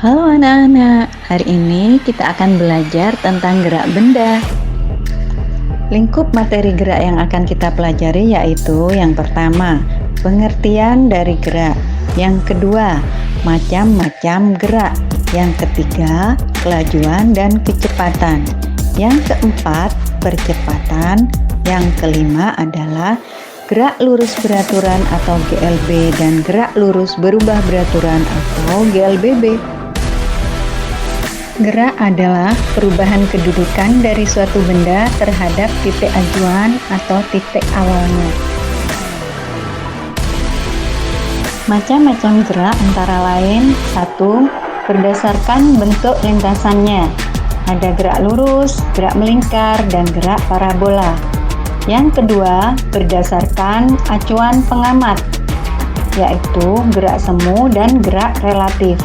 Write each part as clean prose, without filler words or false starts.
Halo anak-anak, hari ini kita akan belajar tentang gerak benda. Lingkup materi gerak yang akan kita pelajari yaitu yang pertama, pengertian dari gerak. Yang kedua, macam-macam gerak. Yang ketiga, kelajuan dan kecepatan. Yang keempat, percepatan. Yang kelima adalah gerak lurus beraturan atau GLB dan gerak lurus berubah beraturan atau GLBB. Gerak adalah perubahan kedudukan dari suatu benda terhadap titik ajuan atau titik awalnya. Macam-macam gerak antara lain: 1. Berdasarkan bentuk lintasannya. Ada gerak lurus, gerak melingkar, dan gerak parabola. Yang kedua, berdasarkan acuan pengamat, yaitu gerak semu dan gerak relatif.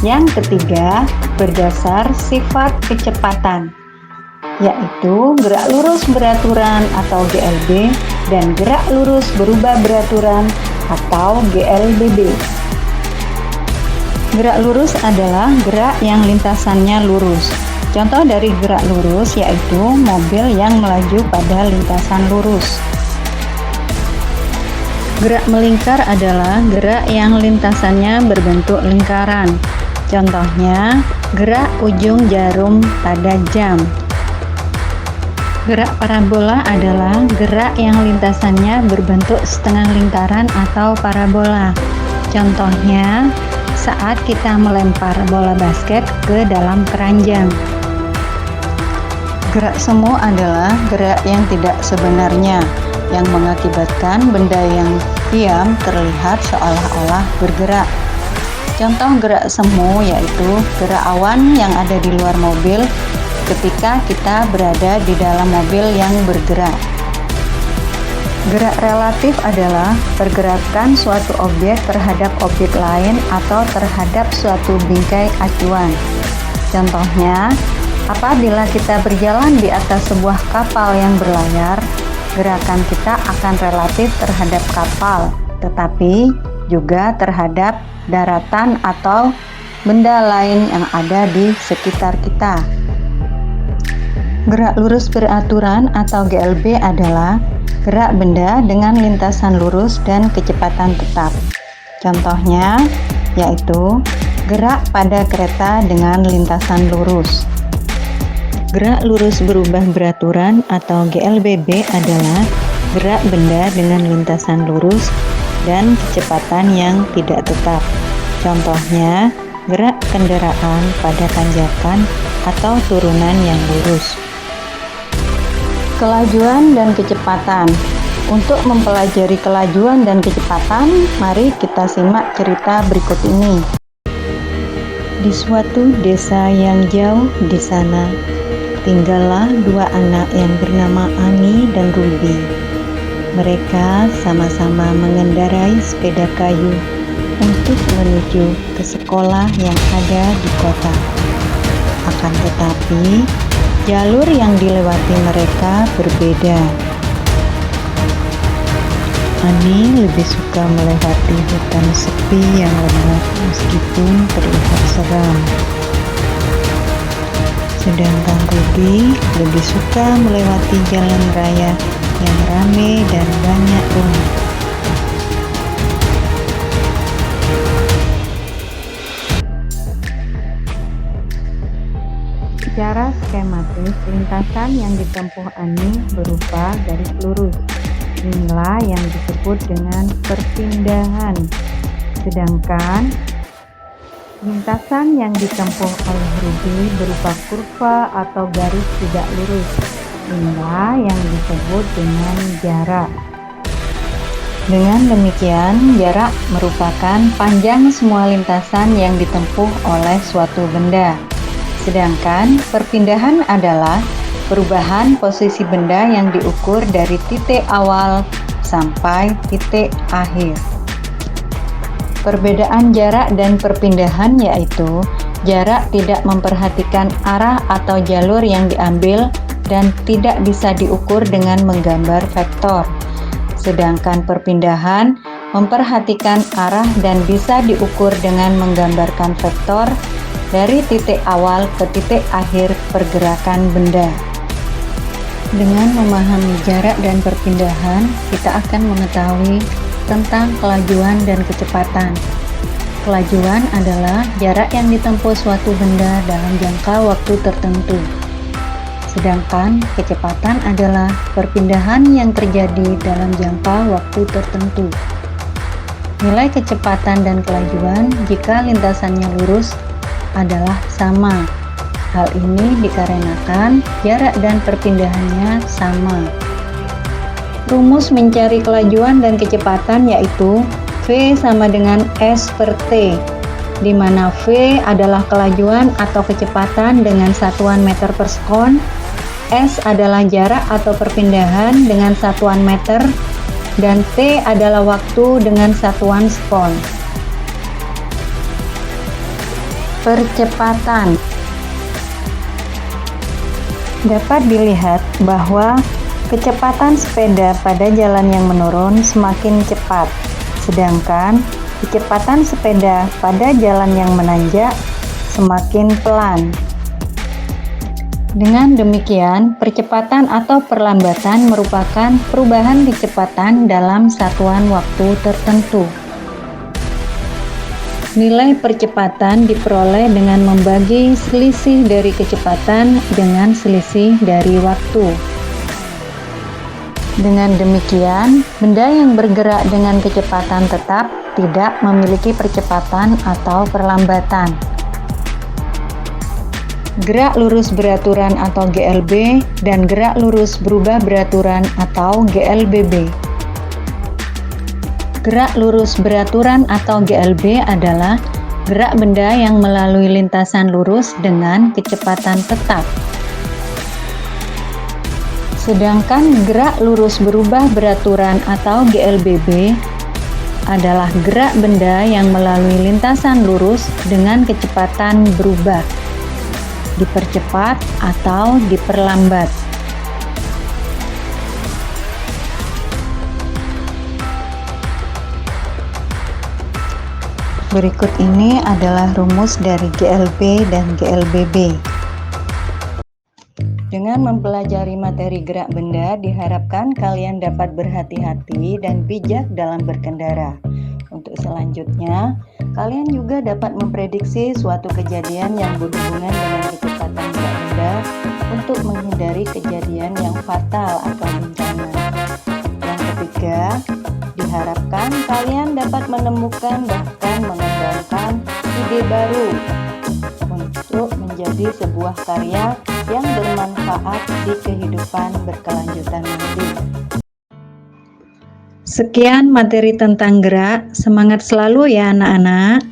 Yang ketiga, berdasar sifat kecepatan, yaitu gerak lurus beraturan atau GLB dan gerak lurus berubah beraturan atau GLBB. Gerak lurus adalah gerak yang lintasannya lurus. Contoh dari gerak lurus yaitu mobil yang melaju pada lintasan lurus. Gerak melingkar adalah gerak yang lintasannya berbentuk lingkaran. Contohnya, gerak ujung jarum pada jam. Gerak parabola adalah gerak yang lintasannya berbentuk setengah lingkaran atau parabola. Contohnya, saat kita melempar bola basket ke dalam keranjang. Gerak semu adalah gerak yang tidak sebenarnya, yang mengakibatkan benda yang diam terlihat seolah-olah bergerak. Contoh gerak semu yaitu gerak awan yang ada di luar mobil ketika kita berada di dalam mobil yang bergerak. Gerak relatif adalah pergerakan suatu objek terhadap objek lain atau terhadap suatu bingkai acuan. Contohnya, apabila kita berjalan di atas sebuah kapal yang berlayar, gerakan kita akan relatif terhadap kapal, tetapi juga terhadap daratan atau benda lain yang ada di sekitar kita. Gerak lurus beraturan atau GLB adalah gerak benda dengan lintasan lurus dan kecepatan tetap. Contohnya yaitu gerak pada kereta dengan lintasan lurus. Gerak lurus berubah beraturan atau GLBB adalah gerak benda dengan lintasan lurus dan kecepatan yang tidak tetap. Contohnya, gerak kendaraan pada tanjakan atau turunan yang lurus. Kelajuan dan kecepatan. Untuk mempelajari kelajuan dan kecepatan, mari kita simak cerita berikut ini. Di suatu desa yang jauh di sana, tinggallah dua anak yang bernama Ani dan Ruby. Mereka sama-sama mengendarai sepeda kayu untuk menuju ke sekolah yang ada di kota. Akan tetapi, jalur yang dilewati mereka berbeda. Ani lebih suka melewati hutan sepi yang lebat meskipun terlihat seram. Sedangkan Ruby lebih suka melewati jalan raya yang ramai dan banyak rumah. Secara skematis, lintasan yang ditempuh Ani berupa garis lurus. Inilah yang disebut dengan perpindahan. Sedangkan lintasan yang ditempuh oleh Ruby berupa kurva atau garis tidak lurus. Inilah yang disebut dengan jarak. Dengan demikian, jarak merupakan panjang semua lintasan yang ditempuh oleh suatu benda. Sedangkan perpindahan adalah perubahan posisi benda yang diukur dari titik awal sampai titik akhir. Perbedaan jarak dan perpindahan yaitu jarak tidak memperhatikan arah atau jalur yang diambil dan tidak bisa diukur dengan menggambar vektor. Sedangkan perpindahan memperhatikan arah dan bisa diukur dengan menggambarkan vektor dari titik awal ke titik akhir pergerakan benda. Dengan memahami jarak dan perpindahan, kita akan mengetahui tentang kelajuan dan kecepatan. Kelajuan adalah jarak yang ditempuh suatu benda dalam jangka waktu tertentu. Sedangkan kecepatan adalah perpindahan yang terjadi dalam jangka waktu tertentu. Nilai kecepatan dan kelajuan jika lintasannya lurus adalah sama. Hal ini dikarenakan jarak dan perpindahannya sama. Rumus mencari kelajuan dan kecepatan yaitu V sama dengan S per T, di mana V adalah kelajuan atau kecepatan dengan satuan meter per sekon, S adalah jarak atau perpindahan dengan satuan meter, dan T adalah waktu dengan satuan sekon. Percepatan dapat dilihat bahwa kecepatan sepeda pada jalan yang menurun semakin cepat, sedangkan kecepatan sepeda pada jalan yang menanjak semakin pelan. Dengan demikian, percepatan atau perlambatan merupakan perubahan kecepatan dalam satuan waktu tertentu. Nilai percepatan diperoleh dengan membagi selisih dari kecepatan dengan selisih dari waktu. Dengan demikian, benda yang bergerak dengan kecepatan tetap tidak memiliki percepatan atau perlambatan. Gerak lurus beraturan atau GLB dan gerak lurus berubah beraturan atau GLBB. Gerak lurus beraturan atau GLB adalah gerak benda yang melalui lintasan lurus dengan kecepatan tetap. Sedangkan gerak lurus berubah beraturan atau GLBB adalah gerak benda yang melalui lintasan lurus dengan kecepatan berubah, dipercepat atau diperlambat. Berikut ini adalah rumus dari GLB dan GLBB. Dengan mempelajari materi gerak benda, diharapkan kalian dapat berhati-hati dan bijak dalam berkendara. Untuk selanjutnya, kalian juga dapat memprediksi suatu kejadian yang berhubungan dengan kecepatan gerak benda untuk menghindari kejadian yang fatal atau bencana. Yang ketiga, diharapkan kalian dapat menemukan bahkan mengembangkan ide baru untuk menjadi sebuah karya yang bermanfaat di kehidupan berkelanjutan nanti. Sekian materi tentang gerak. Semangat selalu ya anak-anak.